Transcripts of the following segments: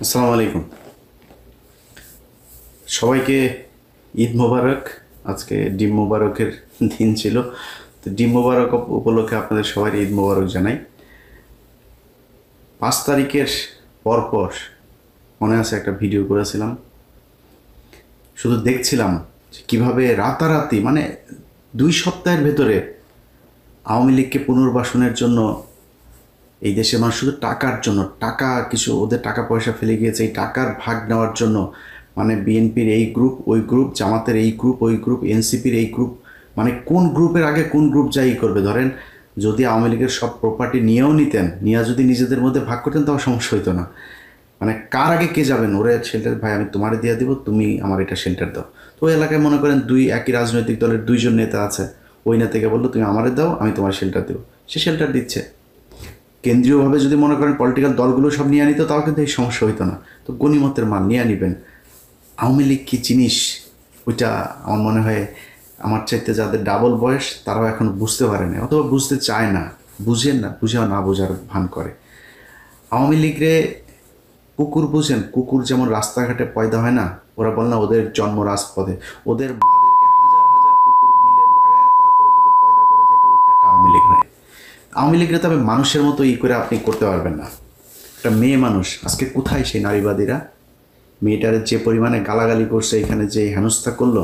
আসসালামু আলাইকুম সবাইকে, ঈদ মোবারক। আজকে ডিম মোবারকের দিন ছিল, তো ডিম মোবারক উপলক্ষে আপনাদের সবাই ঈদ মোবারক জানাই। 5 তারিখের পরপর মনে আছে একটা ভিডিও করেছিলাম, শুধু দেখছিলাম যে কীভাবে রাতারাতি মানে 2 সপ্তাহের ভেতরে আওয়ামী লীগকে পুনর্বাসনের জন্য এই দেশের মানুষ শুধু টাকার জন্য, টাকা কিছু ওদের টাকা পয়সা ফেলে গিয়েছে, এই টাকার ভাগ নেওয়ার জন্য মানে বিএনপির এই গ্রুপ ওই গ্রুপ, জামাতের এই গ্রুপ ওই গ্রুপ, এনসিপির এই গ্রুপ, মানে কোন গ্রুপের আগে কোন গ্রুপ যাই করবে। ধরেন যদি আওয়ামী লীগের সব প্রপার্টি নিয়েও নিতেন, নিয়ে যদি নিজেদের মধ্যে ভাগ করতেন তাও সমস্যা হইতো না। মানে কার আগে কে যাবেন, ওরে শেল্টার ভাই আমি তোমারে দিয়ে দিব, তুমি আমার এটা শেল্টার দাও। তো ওই এলাকায় মনে করেন একই রাজনৈতিক দলের 2 জন নেতা আছে, ওই নেতাকে বললো তুমি আমারে দাও, আমি তোমার শেল্টার দেবো, সে শেল্টার দিচ্ছে। কেন্দ্রীয়ভাবে যদি মনে করেন পলিটিক্যাল দলগুলো সব নিয়ে নিত তাও কিন্তু এই সমস্যা হইতো না। তো গণিমতের মাল নিয়ে নিবেন। আওয়ামী লীগ কী জিনিস ওইটা আমার মনে হয় আমার চাইতে যাদের ডাবল বয়স তারাও এখন বুঝতে পারে না, অথবা বুঝতে চায় না, বুঝেন না, বুঝেও না বোঝার ভান করে। আওয়ামী লীগরে কুকুর বুঝেন, কুকুর যেমন রাস্তাঘাটে পয়দা হয় না, ওরা বল না ওদের জন্ম রাজপথে, ওদের মাদেরকে হাজার হাজার কুকুর মিলে লাগায় তারপরে যদি পয়দা করে যেটা ওইটা একটা আওয়ামী লীগ হয়। আওয়ামী লীগরে তবে মানুষের মতো করে আপনি করতে পারবেন না। একটা মেয়ে মানুষ আজকে কোথায় সেই নারীবাদীরা? মেয়েটার যে পরিমাণে গালাগালি করছে, এখানে যে হেনস্থা করলো,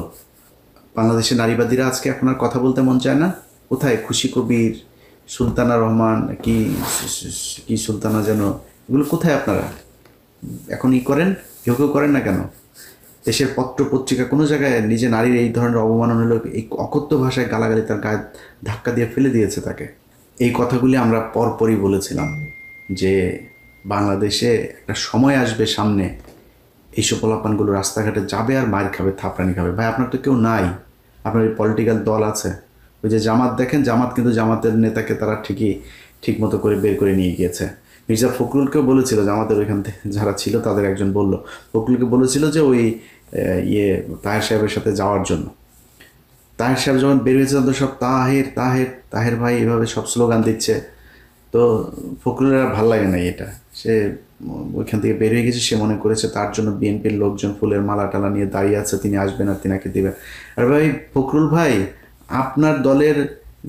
বাংলাদেশের নারীবাদীরা আজকে এখন আর কথা বলতে মন চায় না। কোথায় খুশি কবির, সুলতানা রহমান, কি কি সুলতানা যেন, এগুলো কোথায় আপনারা এখন করেন? কেউ কেউ করেন না কেন? দেশের পত্র পত্রিকা কোনো জায়গায় নিজে নারীর এই ধরনের অবমাননা হলো, এই অকথ্য ভাষায় গালাগালি তার গায়ে ধাক্কা দিয়ে ফেলে দিয়েছে তাকে। এই কথাগুলি আমরা পরপরই বলেছিলাম যে বাংলাদেশে একটা সময় আসবে সামনে, এইসব পোলাপানগুলো রাস্তাঘাটে যাবে আর মায়ের খাবে, থাপড়ানি খাবে। ভাই আপনার তো কেউ নাই, আপনার এই পলিটিক্যাল দল আছে। ওই যে জামাত দেখেন, জামাত কিন্তু জামাতের নেতাকে তারা ঠিক মতো করে বের করে নিয়ে গিয়েছে। মির্জা ফখরুলকেও বলেছিল, জামাতের ওইখান থেকে যারা ছিল তাদের একজন বলল, ফখরুলকে বলেছিল যে ওই তাহের সাহেবের সাথে যাওয়ার জন্য। তাহের সাহেব যখন বের হয়েছে তখন সব তাহের তাহের তাহের ভাই এভাবে সব স্লোগান দিচ্ছে। তো ফখরুলের আর ভাল লাগে নাই এটা, সে ওইখান থেকে বের হয়ে গেছে। সে মনে করেছে তার জন্য বিএনপির লোকজন ফুলের মালা টালা নিয়ে দাঁড়িয়ে আছে, তিনি আসবেন আর তিনাকে দেবেন। আর ভাই ফখরুল ভাই, আপনার দলের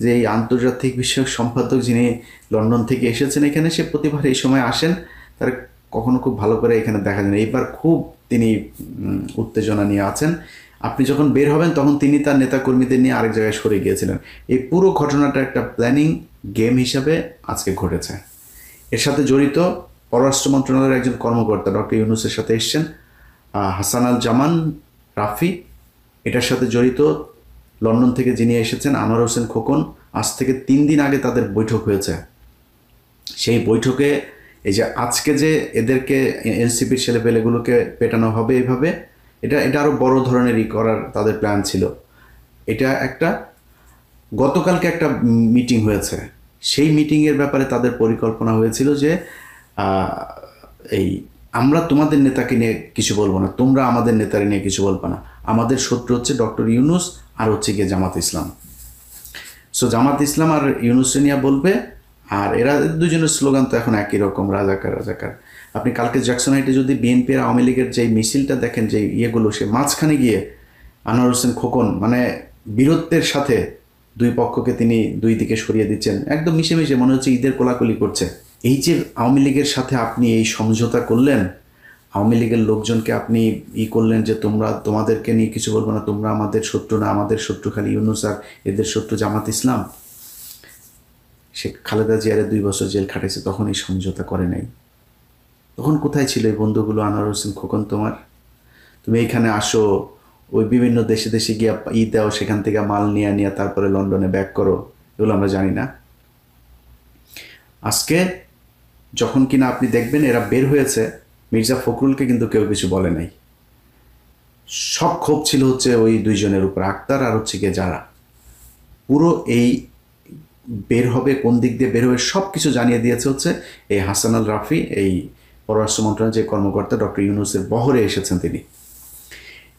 যে এই আন্তর্জাতিক বিষয়ক সম্পাদক যিনি লন্ডন থেকে এসেছেন এখানে, সে প্রতিবার এই সময় আসেন, তার কখনো খুব ভালো করে এখানে দেখা যায় না। এইবার খুব তিনি উত্তেজনা নিয়ে আছেন। আপনি যখন বের হবেন তখন তিনি তার নেতাকর্মীদের নিয়ে আরেক জায়গায় সরে গিয়েছিলেন। এই পুরো ঘটনাটা একটা প্ল্যানিং গেম হিসাবে আজকে ঘটেছে। এর সাথে জড়িত পররাষ্ট্র মন্ত্রণালয়ের একজন কর্মকর্তা ডক্টর ইউনূসের সাথে এসছেন, হাসান আল জামান রাফি। এটার সাথে জড়িত লন্ডন থেকে যিনি এসেছেন আনোয়ার হোসেন খোকন। আজ থেকে 3 দিন আগে তাদের বৈঠক হয়েছে। সেই বৈঠকে এই যে আজকে যে এদেরকে এনসিপির ছেলেপেলেগুলোকে পেটানো হবে এইভাবে, এটা আরও বড় ধরনেরই করার তাদের প্ল্যান ছিল। এটা একটা গতকালকে একটা মিটিং হয়েছে, সেই মিটিংয়ের ব্যাপারে তাদের পরিকল্পনা হয়েছিল যে এই আমরা তোমাদের নেতাকে নিয়ে কিছু বলবো না, তোমরা আমাদের নেতারে নিয়ে কিছু বলবো না, আমাদের শত্রু হচ্ছে ডক্টর ইউনূস আর হচ্ছে গিয়ে জামাত ইসলাম। সো জামাত ইসলাম আর ইউনূসে নিয়ে বলবে, আর এরা দুজনের স্লোগান তো এখন একই রকম, রাজাকার রাজাকার। আপনি কালকে জ্যাকসন হাইটে যদি বিএনপি আর আওয়ামী লীগের যে মিছিলটা দেখেন, যে ইয়েগুলো, সে মাঝখানে গিয়ে আনোয়ার হোসেন খোকন মানে বীরত্বের সাথে 2 পক্ষকে তিনি 2 দিকে সরিয়ে দিচ্ছেন, একদম মিশে মিশে মনে হচ্ছে ঈদের কোলাকুলি করছে। এই যে আওয়ামী লীগের সাথে আপনি এই সমঝোতা করলেন, আওয়ামী লীগের লোকজনকে আপনি করলেন যে তোমাদেরকে নিয়ে কিছু বলবো না, তোমরা আমাদের শত্রু না, আমাদের শত্রু খালি ইউনূস আর এদের শত্রু জামাত ইসলাম। সে খালেদা জিয়ারে 2 বছর জেল খাটাইছে, তখন এই সমঝোতা করে নাই। তখন কোথায় ছিল এই বন্ধুগুলো? আনোয়ার হোসেন খোকন, তুমি এইখানে আসো, ওই বিভিন্ন দেশে দেশে গিয়ে দাও, সেখান থেকে মাল নিয়ে তারপরে লন্ডনে ব্যাক করো, এগুলো আমরা জানি না। আজকে যখন কিনা আপনি দেখবেন এরা বের হয়েছে, মির্জা ফখরুলকে কিন্তু কেউ কিছু বলে নাই। সব ক্ষোভ ছিল হচ্ছে ওই 2 জনের উপর, আক্তার আর হচ্ছে গিয়ে যারা। পুরো এই বের হবে, কোন দিক দিয়ে বের হবে সব কিছু জানিয়ে দিয়েছে হচ্ছে এই হাসান আল রাফি, এই পররাষ্ট্র মন্ত্রণালয়ের যে কর্মকর্তা ডক্টর ইউনূসের বহরে এসেছেন তিনি।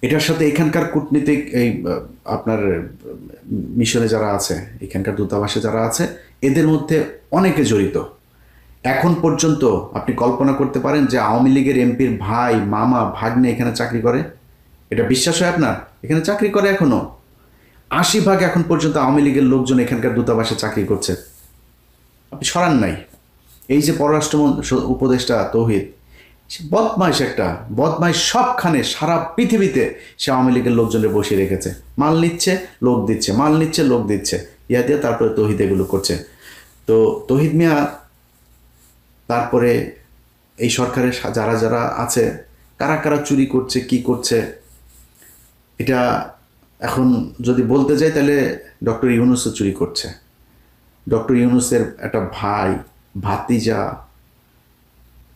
এটার সাথে এখানকার কূটনীতিক এই আপনার মিশনে যারা আছে, এখানকার দূতাবাসে যারা আছে, এদের মধ্যে অনেকে জড়িত। এখন পর্যন্ত আপনি কল্পনা করতে পারেন যে আওয়ামী লীগের এমপির ভাই, মামা, ভাগ্নে এখানে চাকরি করে? এটা বিশ্বাস হয় আপনার? এখানে চাকরি করে এখনো 80 ভাগ এখন পর্যন্ত আওয়ামী লীগের লোকজন এখানকার দূতাবাসে চাকরি করছে। আপনি সরান নাই। এই যে পররাষ্ট্র উপদেষ্টা তৌহিদ, সে বদমাইশ, একটা বদমাইশ, সবখানে সারা পৃথিবীতে সে আওয়ামী লীগের লোকজনের বসিয়ে রেখেছে। মাল নিচ্ছে, লোক দিচ্ছে, মাল নিচ্ছে, লোক দিচ্ছে, ইয়া দিয়ে তারপরে তৌহিদ এগুলো করছে। তো তৌহিদ মিয়া তারপরে এই সরকারের যারা যারা আছে, কারা কারা চুরি করছে, কি করছে, এটা এখন যদি বলতে যাই তাহলে ডক্টর ইউনূসও চুরি করছে। ডক্টর ইউনূসের একটা ভাই, ভাতিজা,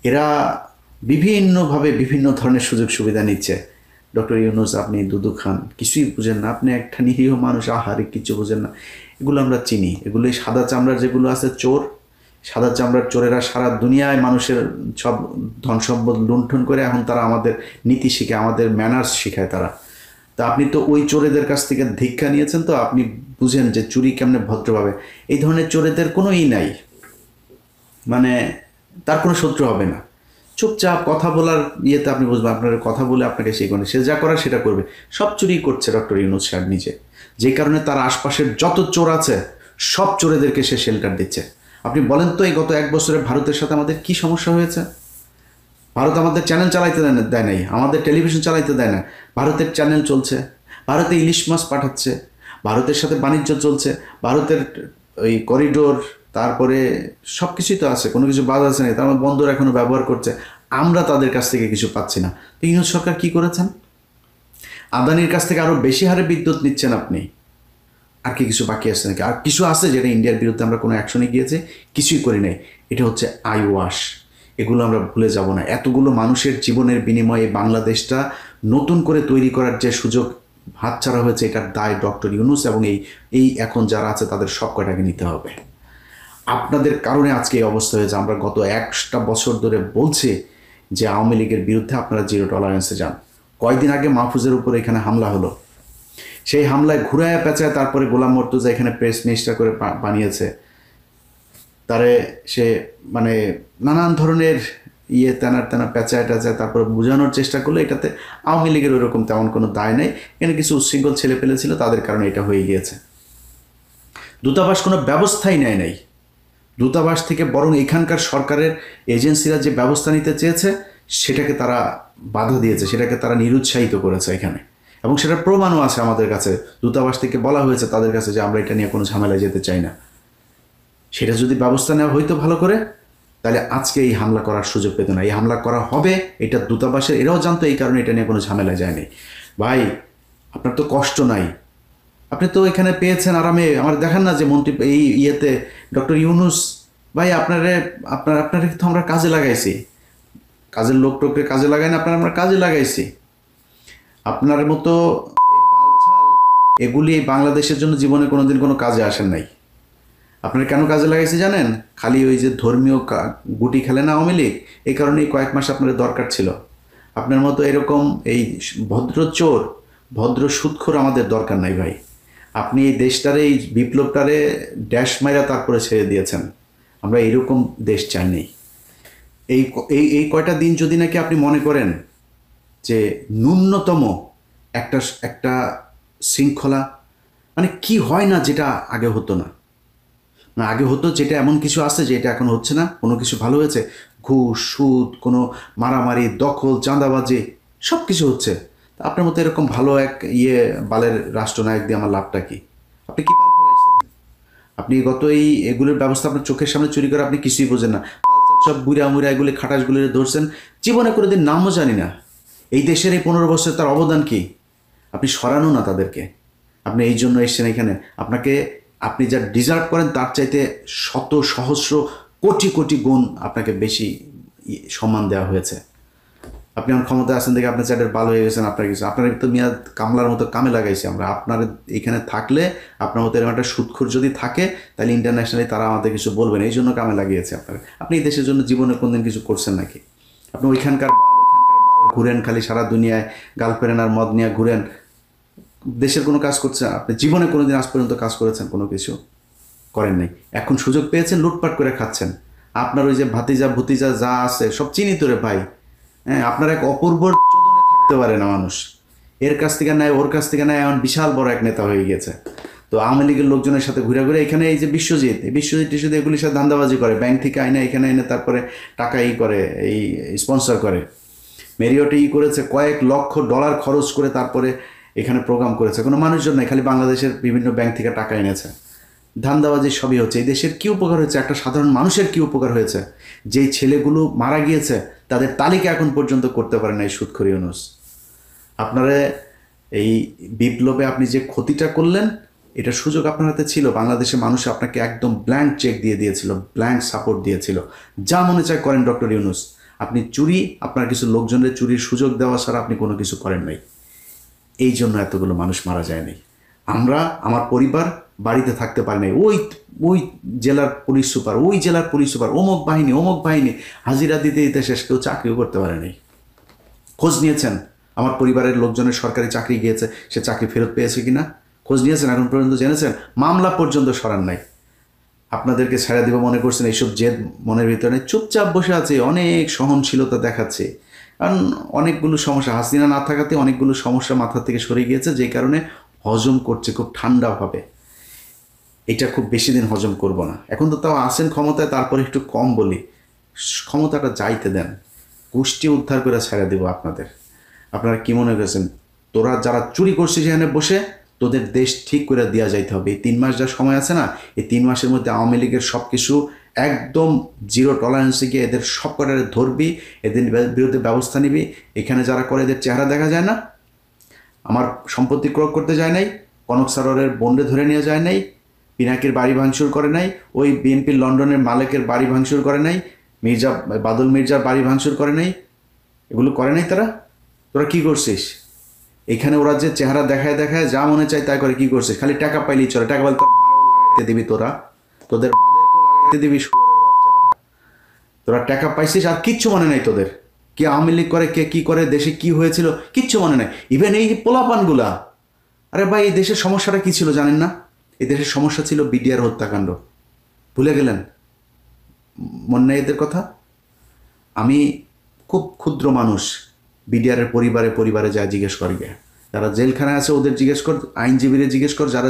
এরা বিভিন্নভাবে বিভিন্ন ধরনের সুযোগ সুবিধা নিচ্ছে। ডক্টর ইউনূস, আপনি দুধু খান, কিছুই বুঝেন না, আপনি একটা নিরীহ মানুষ, আহারে কিছু বুঝেন না। এগুলো আমরা চিনি, এগুলোই সাদা চামড়ার যেগুলো আছে চোর, সাদা চামড়ার চোরেরা সারা দুনিয়ায় মানুষের সব ধন সম্পদ লুণ্ঠন করে এখন তারা আমাদের নীতি শিখায়, আমাদের ম্যানার্স শিখায় তারা। তা আপনি তো ওই চোরেদের কাছ থেকে ধিক্ষা নিয়েছেন, তো আপনি বুঝেন যে চুরি কেমনে ভদ্রভাবে। এই ধরনের চোরেদের কোনো নাই, মানে তার কোনো শত্রু হবে না। চুপচাপ কথা বলার ইয়েতে আপনি বুঝবেন, আপনার কথা বলে আপনাকে সেই করে সে যা করার সেটা করবে। সব চুরি করছে ডক্টর ইউনূস সাহেব নিজে, যে কারণে তার আশপাশের যত চোর আছে সব চোরেদেরকে সে শেল্টার দিচ্ছে। আপনি বলেন তো এই গত 1 বছরে ভারতের সাথে আমাদের কি সমস্যা হয়েছে? ভারত আমাদের চ্যানেল চালাইতে দেয় নাই, আমাদের টেলিভিশন চালাইতে দেয় না। ভারতের চ্যানেল চলছে, ভারতে ইলিশ মাছ পাঠাচ্ছে, ভারতের সাথে বাণিজ্য চলছে, ভারতের ওই করিডোর, তারপরে সব কিছুই তো আছে, কোনো কিছু বাদ আছে না। তার বন্দর এখনো ব্যবহার করছে, আমরা তাদের কাছ থেকে কিছু পাচ্ছি না। তো ইউনূস সরকার কি করেছেন? আদানির কাছ থেকে আরও বেশি হারে বিদ্যুৎ নিচ্ছেন আপনি। আর কি কিছু বাকি আছে নাকি? আর কিছু আছে যেটা ইন্ডিয়ার বিরুদ্ধে আমরা কোনো অ্যাকশনে গিয়েছে? কিছুই করি নাই। এটা হচ্ছে আই ওয়াশ। এগুলো আমরা ভুলে যাব না। এতগুলো মানুষের জীবনের বিনিময়ে বাংলাদেশটা নতুন করে তৈরি করার যে সুযোগ হাতছাড়া হয়েছে, এটার দায় ডক্টর ইউনূস এবং এই এখন যারা আছে তাদের সব কয়টাকে নিতে হবে। আপনাদের কারণে আজকে এই অবস্থা হয়েছে। আমরা গত 1টা বছর ধরে বলছি যে আওয়ামী লীগের বিরুদ্ধে আপনারা জিরো টলারেন্সে যান। কয়েকদিন আগে মাহফুজের উপর এখানে হামলা হলো, সেই হামলায় ঘুরায় পেঁচায় তারপরে গোলাম মর্তুজা এখানে প্রেস মিনিস্টার করে বানিয়েছে তারে। সে মানে নানান ধরনের তেনা পেঁচায় টেঁচায় তারপরে বোঝানোর চেষ্টা করলো এটাতে আওয়ামী লীগের ওইরকম তেমন কোনো দায় নেই, এখানে কিছু উচ্ছৃঙ্খল ছেলে পেলে ছিল, তাদের কারণে এটা হয়ে গিয়েছে। দূতাবাস কোনো ব্যবস্থাই নেয় নাই। দূতাবাস থেকে বরং এখানকার সরকারের এজেন্সিরা যে ব্যবস্থা নিতে চেয়েছে সেটাকে তারা বাধা দিয়েছে, সেটাকে তারা নিরুৎসাহিত করেছে এখানে, এবং সেটার প্রমাণও আছে আমাদের কাছে। দূতাবাস থেকে বলা হয়েছে তাদের কাছে যে আমরা এটা নিয়ে কোনো ঝামেলায় যেতে চাই না। সেটা যদি ব্যবস্থা নেওয়া হইতো ভালো করে, তাহলে আজকে এই হামলা করার সুযোগ পেত না। এই হামলা করা হবে এটা দূতাবাসের, এরাও জানতো, এই কারণে এটা নিয়ে কোনো ঝামেলায় যায়নি। ভাই, আপনার তো কষ্ট নাই, আপনি তো এখানে পেয়েছেন আরামে। আমার দেখেন না যে মন্ত্রী এই ইয়েতে ডক্টর ইউনূস ভাই, আপনারে তো আমরা কাজে লাগাইছি, কাজের লোক টোককে কাজে লাগাই না, আমরা কাজে লাগাইছি। আপনার মতো এগুলি বাংলাদেশের জন্য জীবনে কোনোদিন কোনো কাজে আসেন নাই। আপনারা কেন কাজে লাগাইছি জানেন? খালি ওই যে ধর্মীয় গুটি খেলে না আওয়ামী লীগ, এই কারণেই কয়েক মাস আপনার দরকার ছিল। আপনার মতো এরকম এই ভদ্র চোর, ভদ্র সুদখোর আমাদের দরকার নাই ভাই। আপনি এই দেশটারে, এই বিপ্লবটারে ড্যাশ মাইরা তারপরে ছেড়ে দিয়েছেন। আমরা এইরকম দেশ চাই নেই। এই এই কয়টা দিন যদি নাকি আপনি মনে করেন যে ন্যূনতম একটা একটা শৃঙ্খলা, মানে কি হয় না যেটা আগে হতো না, না আগে হতো যেটা, এমন কিছু আছে যে এটা এখন হচ্ছে না, কোনো কিছু ভালো হয়েছে? ঘুষ, সুদ, কোনো মারামারি, দখল, চাঁদাবাজি, সব কিছু হচ্ছে। আপনার মতো এরকম ভালো এক বালের রাষ্ট্রনায়ক দিয়ে আমার লাভটা কি? আপনি কি বাল ফলাইছেন? আপনি গত এগুলোর ব্যবস্থা আপনার চোখের সামনে চুরি করে আপনি কিছুই বোঝেন না। সব বুড়া মুড়া এগুলি খাটাসগুলি ধরছেন, জীবনে কোনোদিন নামও জানি না। এই দেশের এই 15 বছর তার অবদান কি? আপনি সরানো না তাদেরকে। আপনি এই জন্য এসছেন এখানে। আপনি যা ডিজার্ভ করেন তার চাইতে শত সহস্র কোটি কোটি গুণ আপনাকে বেশি সম্মান দেওয়া হয়েছে। আপনি আমার ক্ষমতায় আছেন দেখে আপনার চ্যাটের ভালো হয়ে গেছেন, আপনার কিছু, আপনার তো মিয়া কামলার মতো কামে লাগাইছি আমরা। আপনার এখানে থাকলে, আপনার মতো এরকম একটা সুদখোর যদি থাকে, তাহলে ইন্টারন্যাশনালি তারা আমাদের কিছু বলবেন, এই জন্য কামে লাগিয়েছে আপনার। আপনি এই দেশের জন্য জীবনে কোনদিন কিছু করছেন নাকি? আপনি ওইখানকার ঘুরেন খালি সারা দুনিয়ায়, গার্লফ্রেন্ড আর মদ নিয়ে ঘুরেন, দেশের কোনো কাজ করছেন? আপনি জীবনে কোনোদিন আজ পর্যন্ত কাজ করেছেন? কোনো কিছু করেন নাই। এখন সুযোগ পেয়েছেন, লুটপাট করে খাচ্ছেন। আপনার ওই যে ভাতিজা ভতিজা যা আছে সব চিনি তো রে ভাই। হ্যাঁ, আপনার এক অপূর্ব চোদনে থাকতে পারে না মানুষ, এর কাছ থেকে নেয় ওর কাছ থেকে নেয়, এখন বিশাল বড় এক নেতা হয়ে গেছে। তো আওয়ামী লীগের লোকজনের সাথে ঘুরে ঘুরে এখানে এই যে বিশ্বজিৎ টিশ্বজিৎ এগুলির সাথে ধান্দাবাজি করে, ব্যাংক থেকে আইনে এখানে এনে তারপরে টাকা করে এই স্পন্সর করে, মেরিওটে করেছে, কয়েক লক্ষ ডলার খরচ করে তারপরে এখানে প্রোগ্রাম করেছে, কোনো মানুষজন নাই, খালি বাংলাদেশের বিভিন্ন ব্যাংক থেকে টাকা এনেছে। ধান্দাবাজি সবই হচ্ছে। এই দেশের কী উপকার হয়েছে, একটা সাধারণ মানুষের কী উপকার হয়েছে? যেই ছেলেগুলো মারা গিয়েছে তাদের তালিকা এখন পর্যন্ত করতে পারে না এই সুদখোর ইউনূস। আপনারা এই বিপ্লবে আপনি যে ক্ষতিটা করলেন, এটা সুযোগ আপনার হাতে ছিল। বাংলাদেশের মানুষ আপনাকে একদম ব্ল্যাঙ্ক চেক দিয়ে দিয়েছিল, ব্ল্যাঙ্ক সাপোর্ট দিয়েছিল, যা মনে চায় করেন ডক্টর ইউনূস। আপনি চুরি, আপনার কিছু লোকজনের চুরির সুযোগ দেওয়া ছাড়া আপনি কোনো কিছু করেন নাই। এই জন্য এতগুলো মানুষ মারা যায় নাই। আমার পরিবার বাড়িতে থাকতে পারে নাই। ওই ওই জেলার পুলিশ সুপার, ওই জেলার পুলিশ সুপার, অমুক বাহিনী হাজিরা দিতে দিতে শেষ, কেউ চাকরিও করতে পারে নাই। খোঁজ নিয়েছেন আমার পরিবারের লোকজনের সরকারি চাকরি গিয়েছে, সে চাকরি ফেরত পেয়েছে কিনা খোঁজ নিয়েছেন? এখন পর্যন্ত জেনেছেন? মামলা পর্যন্ত সরান নাই। আপনাদেরকে ছেড়ে দিব মনে করছেন, এইসব জেদ মনের ভিতরে চুপচাপ বসে আছে, অনেক সহনশীলতা দেখাচ্ছে। কারণ অনেকগুলো সমস্যা, হাসিনা না থাকাতে অনেকগুলো সমস্যা মাথা থেকে সরে গিয়েছে, যেই কারণে হজম করছে খুব ঠান্ডাভাবে। এটা খুব বেশি দিন হজম করব না। এখন তো তাও আসেন ক্ষমতায়, তারপরে একটু কম বলি, ক্ষমতাটা যাইতে দেন, গোষ্ঠী উদ্ধার করে ছেড়ে দেব আপনাদের। আপনারা কি মনে করেছেন তোরা যারা চুরি করছিস সেখানে বসে, তোদের দেশ ঠিক করে দেওয়া যাইতে হবে? এই 3 মাস যা সময় আছে না, এই 3 মাসের মধ্যে আওয়ামী লীগের সব কিছু একদম জিরো টলারেন্সে গিয়ে এদের সব কটারে ধরবি, এদের বিরুদ্ধে ব্যবস্থা নিবি। এখানে যারা করে এদের চেহারা দেখা যায় না, আমার সম্পত্তি ক্রয় করতে যায় নাই, কনক সারোয়ারের বন্ডে ধরে নিয়ে যায় নাই, পিনাকির বাড়ি ভাঙচুর করে নাই, ওই বিএনপির লন্ডনের মালিকের বাড়ি ভাঙচুর করে নাই, বাদল মির্জার বাড়ি ভাঙচুর করে নাই, এগুলো করে নাই তারা। তোরা কি করছিস এখানে? ওরা যে চেহারা দেখায় দেখায় যা মনে চায় তাই করে। কি করছিস? খালি টাকা পাইলেই চলে, টাকা পাইলে লাগাইতে দিবি, তোদের লাগাইতে দিবি। তোরা টাকা পাইছিস আর কিচ্ছু মনে নাই তোদের। কে আওয়ামী লীগ করে, কে কি করে, দেশে কি হয়েছিল কিচ্ছু মনে নাই। ইভেন এই পোলাপানগুলা, আরে ভাই এই দেশের সমস্যাটা কি ছিল জানেন না? এই দেশের সমস্যা ছিল বিডিআর হত্যাকাণ্ড, ভুলে গেলেন? মনে নেই এদের কথা? আমি খুব ক্ষুদ্র মানুষ, বিডিআরের পরিবারে যা জিজ্ঞেস করি, যারা জেলখানায় আছে ওদের জিজ্ঞেস কর, আইনজীবীরা জিজ্ঞেস কর, যারা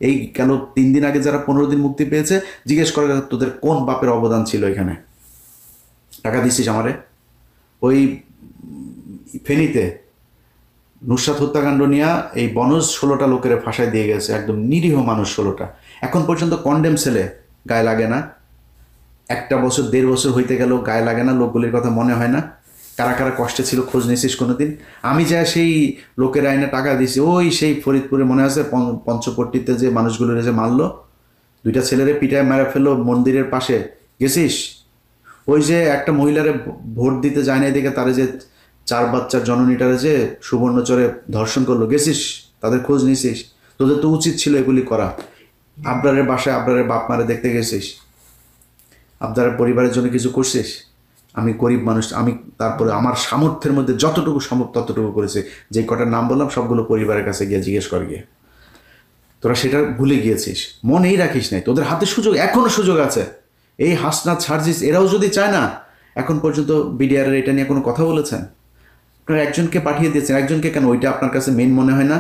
এই গেল 3 দিন আগে যারা 15 দিন মুক্তি পেয়েছে, জিজ্ঞেস করে তোদের কোন বাপের অবদান ছিল এখানে? টাকা দিচ্ছিস আমারে? ওই ফেনীতে নুসরাত হত্যাকাণ্ড নিয়ে এই বনজ 16টা লোকের ফাঁসায় দিয়ে গেছে, একদম নিরীহ মানুষ 16টা। এখন পর্যন্ত কন্ডেম ছেলে, গায়ে লাগে না? 1 বছর 1.5 বছর হইতে গেল, গায়ে লাগে না? লোকগুলির কথা মনে হয় না? কারা কারা কষ্টে ছিল খোঁজ নিয়েছিস কোনোদিন? আমি যা সেই লোকের আইনে টাকা দিছি, ওই সেই ফরিদপুরে মনে আছে পঞ্চপট্টিতে যে মানুষগুলোর যে মারলো, 2টা ছেলেরে পিটায় মেরে ফেললো মন্দিরের পাশে, গেছিস? ওই যে একটা মহিলারে ভোট দিতে যায় না এদিকে, তারে যে 4 বাচ্চার জননীটারে যে সুবর্ণচরে ধর্ষণ করলো, গেছিস? তাদের খোঁজ নিয়েছিস? তোদের তো উচিত ছিল এগুলি করা। আবরারের বাসায় আবরারের বাপ মারে দেখতে গেছিস? আবরারের পরিবারের জন্য কিছু করছিস? আমি গরিব মানুষ, আমি তারপরে আমার সামর্থ্যের মধ্যে যতটুকু সম্ভব ততটুকু করেছি। যে কটার নাম বললাম সবগুলো পরিবারের কাছে গিয়ে জিজ্ঞেস কর গিয়ে। তোরা সেটা ভুলে গিয়েছিস, মনেই রাখিস নাই। তোদের হাতে সুযোগ, এখনও সুযোগ আছে। এই হাসনাত সার্জিস এরাও যদি চায় না, এখন পর্যন্ত বিডিআরের এটা নিয়ে কোনো কথা বলেছেন? আপনারা একজনকে পাঠিয়ে দিয়েছেন, একজনকে কেন? ওইটা আপনার কাছে মেন মনে হয় না?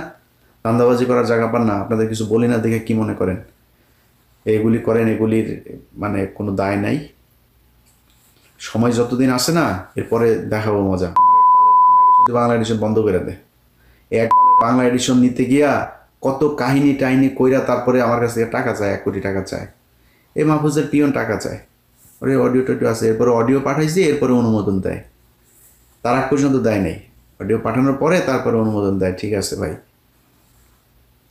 ধান্দাবাজি করার জায়গা পান না? আপনাদের কিছু বলি না দেখে কি মনে করেন? এগুলি করেন, এগুলির মানে কোনো দায় নাই। সময় যতদিন আসে না, এরপরে দেখাবো মজা। বাংলা এডিশন বন্ধ করে দে। এক বাংলা এডিশন নিতে গিয়া কত কাহিনী টাহিনী কইরা তারপরে আমার কাছ থেকে টাকা চায়, 1 কোটি টাকা চায়। এই মাহফুজের পিয়ন টাকা চায়, ওরে অডিও টডিও আছে, এরপরে অডিও পাঠাইছি, এরপরে অনুমোদন দেয়। তার আগ পর্যন্ত দেয় নাই, অডিও পাঠানোর পরে তারপরে অনুমোদন দেয়। ঠিক আছে ভাই।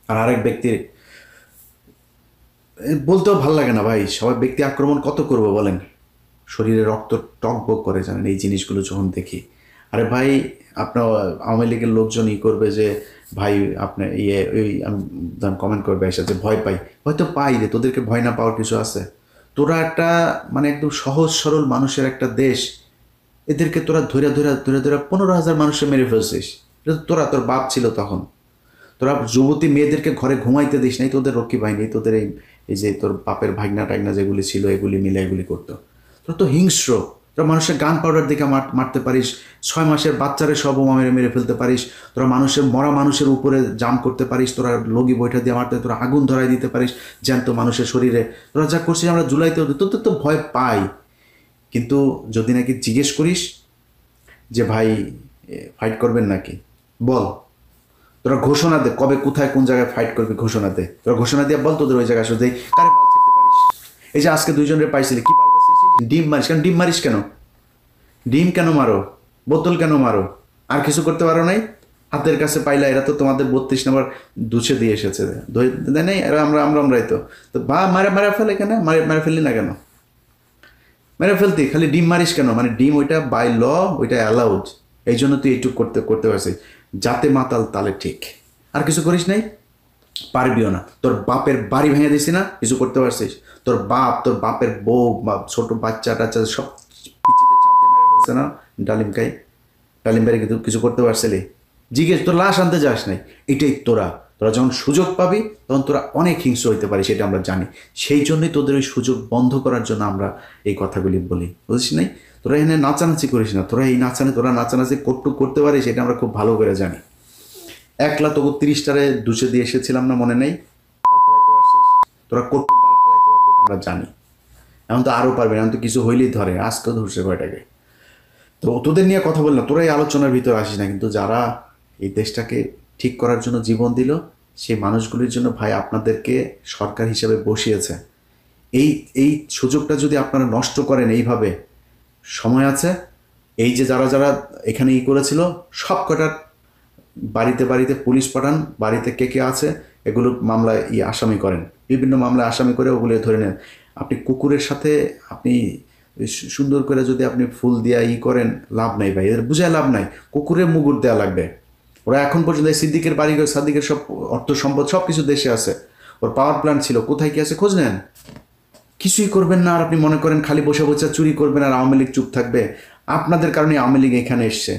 আর আরেক ব্যক্তির বলতেও ভাল লাগে না ভাই, সবাই ব্যক্তি আক্রমণ কত করবো বলেন? শরীরে রক্ত টকবক করে, জানেন এই জিনিসগুলো যখন দেখি। আরে ভাই, আপনার আওয়ামী লীগের লোকজন করবে যে ভাই আপনার ওই আমি কমেন্ট করবে এসে যে ভয় পাই, হয়তো পাই রে, তোদেরকে ভয় না পাওয়ার কিছু আছে? তোরা একটা মানে একদম সহজ সরল মানুষের একটা দেশ, এদেরকে তোরা ধরে 15,000 মানুষে মেরে ফেলছিস। এটা তো তোর বাপ ছিল তখন। তোরা যুবতী মেয়েদেরকে ঘরে ঘুমাইতে দিস নাই, তোদের রক্ষী বাহিনী, তোদের এই যে তোর বাপের ভাগনা টাগনা যেগুলি ছিল, এগুলি মিলে এগুলি করতো। তোরা তো হিংস্র, তোরা মানুষের গান পাউডার দেখে মারতে পারিস, 6 মাসের বাচ্চারে সব বোমা মেরে মেরে ফেলতে পারিস, তোরা মরা মানুষের উপরে জাম করতে পারিস, তোরা লগি বৈঠা দিয়ে মারতে, তোরা আগুন ধরাই দিতে পারিস জ্যান্ত মানুষের শরীরে, তোরা যা করছিস আমরা জুলাইতে তোদের তো ভয় পাই। কিন্তু যদি নাকি জিজ্ঞেস করিস যে ভাই ফাইট করবেন নাকি, বল, তোরা ঘোষণা দে কবে কোথায় কোন জায়গায় ফাইট করবি, ঘোষণা দে, তোরা ঘোষণা দিয়ে বল তোদের ওই জায়গায় আসলে কারে পাল ছিঁড়তে পারিস। এই যে আজকে 2 জনের পাইছিলি, কি পাল ছিঁড়ছিস? ডিম মারিস কেন? ডিম মারিস কেন? ডিম কেন মারো? বোতল কেন মারো? আর কিছু করতে পারো নাই? হাতের কাছে পাইলা, এরা তো তোমাদের 32 নম্বর দুছে দিয়ে এসেছে, দেয় নাই, এরা আমরাই তো বা মারা ফেলে কেন? মারা ফেললি না কেন? মেরে ফেলতি, খালি ডিম মারিস কেন? মানে ডিম ওইটা বাই ল, ওইটা অ্যালাউড, এই জন্য তুই এইটুক করতে পারছিস, যাতে মাতাল তালে ঠিক। আর কিছু করিস নাই, পারবিও না। তোর বাপের বাড়ি ভেঙে দিস না, কিছু করতে পারছিস? তোর বাপের বউ বা ছোট বাচ্চা টাচ্চা সব পিছিয়ে চাপ দিয়ে মারা ফেলছে না ডালিমবাড়ি, কিন্তু কিছু করতে পারছিলি? জিজ্ঞেস, তোর লাশ আনতে যাস নাই। এটাই তোরা যখন সুযোগ পাবি তখন তোরা অনেক হিংস্র হইতে পারিস, সেটা আমরা জানি। সেই জন্যই তোদের ওই সুযোগ বন্ধ করার জন্য আমরা এই কথাগুলি বলি, বুঝিস নাই? তোরা এখানে নাচানাচি করিস না, তোরা নাচানাচি করতে পারিস, এটা আমরা খুব ভালো করে জানি। একলা তোকে 30টারে দুচে দিয়ে এসেছিলাম না, মনে নেই? তোরা কটুক বাল ফলাইতে পারবি, আমরা জানি। এখন তো আরও পারবে, এখন তো কিছু হইলেই ধরে, আজকেও ধরছে কয়টাকে। তো তোদের নিয়ে কথা বললাম, তোরা এই আলোচনার ভিতরে আসিস না, কিন্তু যারা এই দেশটাকে ঠিক করার জন্য জীবন দিল, সেই মানুষগুলির জন্য ভাই আপনাদেরকে সরকার হিসেবে বসিয়েছে। এই সুযোগটা যদি আপনারা নষ্ট করেন এইভাবে, সময় আছে। এই যে যারা এখানে করেছিল, সব কটার বাড়িতে পুলিশ পাঠান, বাড়িতে কে আছে এগুলো মামলায় আসামি করেন, বিভিন্ন মামলায় আসামি করে ওগুলো ধরে নেন। আপনি কুকুরের সাথে আপনি সুন্দর করে যদি আপনি ফুল দিয়া করেন, লাভ নাই ভাই, এদের বুঝায় লাভ নাই। কুকুরের মুগুর দেওয়া লাগবে। ওরা এখন পর্যন্ত সিদ্দিকের বাড়ি, সাদ্দিকের সব অর্থ সম্পদ সব কিছু দেশে আছে, ওর পাওয়ার প্ল্যান্ট ছিল, কোথায় কি আছে খোঁজ নেন। কিছুই করবেন না, আর আপনি মনে করেন খালি বসে চুরি করবেন আর আওয়ামী লীগ চুপ থাকবে। আপনাদের কারণে আওয়ামী লীগ এখানে এসছে।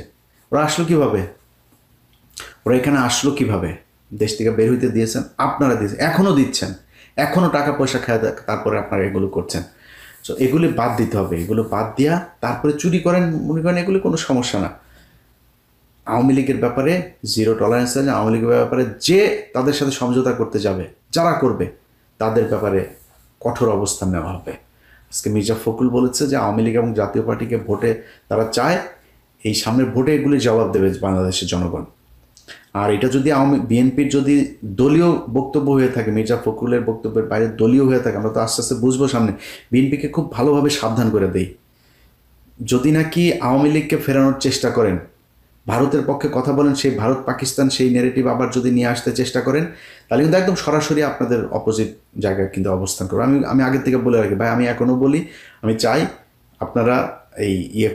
ওরা আসলো কিভাবে? দেশ থেকে বের হইতে দিয়েছেন আপনারা, দিয়েছেন, এখনও দিচ্ছেন, এখনও টাকা পয়সা খায়, তারপরে আপনারা এগুলো করছেন। তো এগুলি বাদ দিতে হবে, এগুলো বাদ দিয়া তারপরে চুরি করেন, মনে করেন এগুলি কোনো সমস্যা না। আওয়ামী লীগের ব্যাপারে 0 টলারেন্স আছে। আওয়ামী লীগের ব্যাপারে যে তাদের সাথে সমঝোতা করতে যাবে, যারা করবে, তাদের ব্যাপারে কঠোর অবস্থান নেওয়া হবে। আজকে মির্জা ফখরুল বলেছে যে আওয়ামী লীগ এবং জাতীয় পার্টিকে ভোটে তারা চায়, এই সামনের ভোটে এগুলি জবাব দেবে বাংলাদেশের জনগণ। আর এটা যদি বিএনপির যদি দলীয় বক্তব্য হয়ে থাকে, মির্জা ফখরুলের বক্তব্যের বাইরে দলীয় হয়ে থাকে, আমরা তো আস্তে আস্তে বুঝবো সামনে। বিএনপিকে খুব ভালোভাবে সাবধান করে দেই, যদি নাকি আওয়ামী লীগকে ফেরানোর চেষ্টা করেন, ভারতের পক্ষে কথা বলেন, সেই ভারত পাকিস্তান সেই নেগেটিভ আবার যদি নিয়ে আসতে চেষ্টা করেন, তাহলে কিন্তু একদম সরাসরি আপনাদের অপোজিট জায়গায় কিন্তু অবস্থান করবে। আমি আগের থেকে বলে রাখি ভাই, আমি এখনও বলি, আমি চাই আপনারা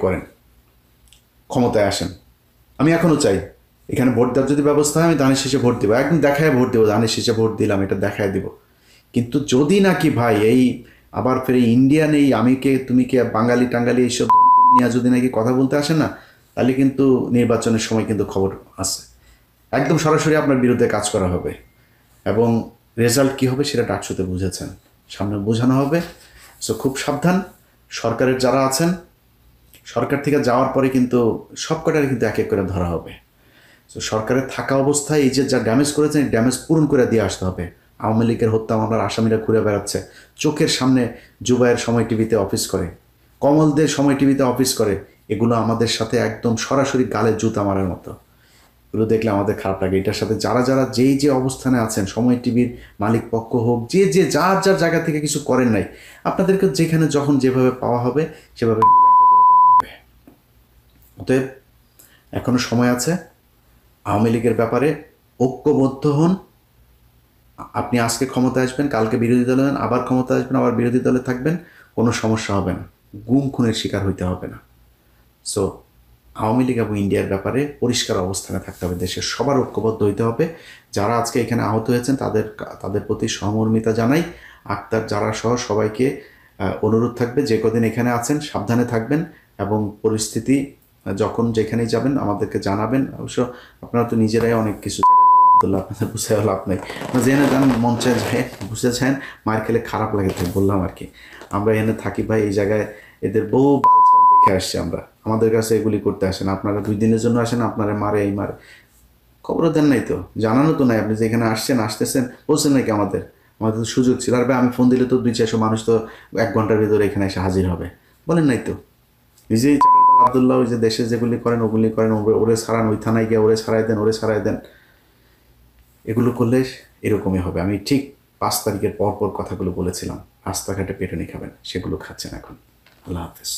করেন, ক্ষমতায় আসেন। আমি এখনও চাই এখানে ভোট দেওয়ার যদি ব্যবস্থা হয়, আমি ধানের শেষে ভোট দেবো, একদম দেখায় ভোট দেবো, ধানের শেষে ভোট দিলাম, এটা দেখায় দিব। কিন্তু যদি নাকি ভাই আবার ফের ইন্ডিয়ান আমি কে তুমি কে বাঙালি টাঙ্গালি এইসব নিয়ে যদি নাকি কথা বলতে আসেন না, তাহলে কিন্তু নির্বাচনের সময় কিন্তু খবর আছে, একদম সরাসরি আপনার বিরুদ্ধে কাজ করা হবে, এবং রেজাল্ট কী হবে সেটা ডাকসুতে বুঝেছেন, সামনে বোঝানো হবে। সো খুব সাবধান। সরকারের যারা আছেন, সরকার থেকে যাওয়ার পরে কিন্তু সব কটারে কিন্তু এক এক করে ধরা হবে। তো সরকারের থাকা অবস্থায় এই যে যা ড্যামেজ করেছেন, ড্যামেজ পূরণ করে দিয়ে আসতে হবে। আওয়ামী লীগের হত্যা মামলার আসামিরা ঘুরে বেড়াচ্ছে, চোখের সামনে জুবাইয়ের সময় টিভিতে অফিস করে, কমলদের সময় টিভিতে অফিস করে, এগুলো আমাদের সাথে একদম সরাসরি গালে জুতা মারার মতো। এগুলো দেখলে আমাদের খারাপ লাগে। এটার সাথে যারা যে অবস্থানে আছেন, সময় টিভির মালিক পক্ষ হোক, যার জায়গা থেকে কিছু করেন নাই, আপনাদেরকে যেখানে যখন যেভাবে পাওয়া হবে সেভাবে হবে। অতএব এখনো সময় আছে। আওয়ামী লীগের ব্যাপারে ঐক্যবদ্ধ হন। আপনি আজকে ক্ষমতায় আসবেন, কালকে বিরোধী দলে হন, আবার ক্ষমতায় আসবেন, আবার বিরোধী দলে থাকবেন, কোনো সমস্যা হবে না, গুম খুনের শিকার হইতে হবে না। সো আওয়ামী লীগ এবং ইন্ডিয়ার ব্যাপারে পরিষ্কার অবস্থানে থাকতে হবে, দেশের সবার ঐক্যবদ্ধ হইতে হবে। যারা আজকে এখানে আহত হয়েছেন তাদের প্রতি সহমর্মিতা জানাই। আক্তার যারা সহ সবাইকে অনুরোধ থাকবে, যে কদিন এখানে আছেন সাবধানে থাকবেন, এবং পরিস্থিতি যখন যেখানেই যাবেন আমাদেরকে জানাবেন। অবশ্য আপনারা তো নিজেরাই অনেক কিছু আবদুল্লাহ, আপনাদের বুঝে লাভ নেই, জেনে যান, মঞ্চে যায় বুঝেছেন, মার খেলে খারাপ লাগে, তাই বললাম আর কি। আমরা এখানে থাকি ভাই, এই জায়গায় এদের বহু বালছাল দেখে আসছে আমরা, আমাদের কাছে এগুলি করতে আসেন, আপনারা 2 দিনের জন্য আসেন, আপনারা মারে এই মারে, খবরও দেন নাই তো, জানানো তো নাই, আপনি যে এখানে আসছেন আসতেছেন বলছেন নাকি আমাদের, আমাদের তো সুযোগ ছিল, আর ভাই আমি ফোন দিলে তো 200-400 মানুষ তো 1 ঘন্টার ভিতরে এখানে এসে হাজির হবে, বলেন নাই তো। নিজেই আবদুল্লাহ ওই যে দেশে যেগুলি করেন ওগুলি করেন, ওরে ছাড়ান, ওই থানায় গিয়ে ওরে ছাড়াই দেন, ওরে ছাড়াই দেন, এগুলো করলে এরকমই হবে। আমি ঠিক 5 তারিখের পর পর কথাগুলো বলেছিলাম, রাস্তাঘাটে পেটানি খাবেন, সেগুলো খাচ্ছেন এখন। আল্লাহ হাফেজ।